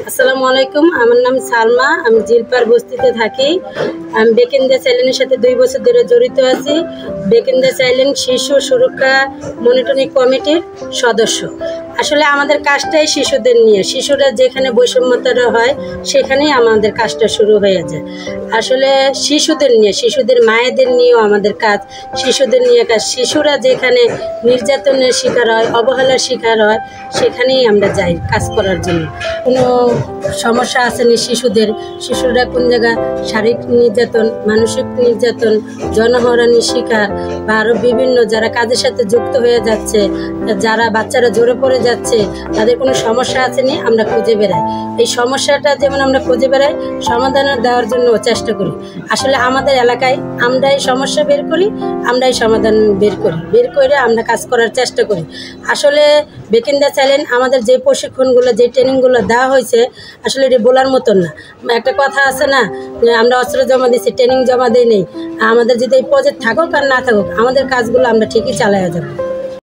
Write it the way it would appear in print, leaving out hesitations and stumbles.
আসসালামু আলাইকুম। আমার নাম সালমা। আমি জিলপার বস্তিতে থাকি। আমি বেকেন্দা চাইল্ডের সাথে 2 বছর ধরে জড়িত আছি। বেকেন্দা চাইল্ড শিশু সুরক্ষা মনিটরিং কমিটির সদস্য। আসলে আমাদের কাজটাই শিশুদের নিয়ে। শিশুরা যেখানে বৈষম্যতা হয় সেখানেই আমাদের কাজটা শুরু হয়ে যায়। আসলে শিশুদের নিয়ে, শিশুদের মায়েদের নিয়েও আমাদের কাজ, শিশুদের নিয়ে কাজ। শিশুরা যেখানে নির্যাতনের শিকার হয়, অবহেলার শিকার হয়, সেখানেই আমরা যাই কাজ করার জন্য। কোনো সমস্যা আসেনি শিশুদের, শিশুরা কোন জায়গায় শারীরিক নির্যাতন, মানসিক নির্যাতন, জনহরানির শিকার বা আরও বিভিন্ন যারা কাজের সাথে যুক্ত হয়ে যাচ্ছে, যারা বাচ্চারা জোরে পড়ে যাচ্ছে, তাদের কোনো সমস্যা আসেনি, আমরা খুঁজে বেড়াই। এই সমস্যাটা যেমন আমরা খুঁজে বেড়াই, সমাধান দেওয়ার জন্য চেষ্টা করি। আসলে আমাদের এলাকায় আমরাই সমস্যা বের করি, আমরাই সমাধান বের করে আমরা কাজ করার চেষ্টা করি। আসলে বেকেন্দা চাইল্ড আমাদের যে প্রশিক্ষণগুলো, যে ট্রেনিংগুলো দেওয়া হয়েছে, আসলে এটি বলার মতন না। একটা কথা আছে না, আমরা অস্ত্র জমা দিচ্ছি, ট্রেনিং জমা দিই নেই। আমাদের যদি এই প্রজেক্ট থাকুক আর না থাকুক, আমাদের কাজগুলো আমরা ঠিকই চালাইয়া যাব।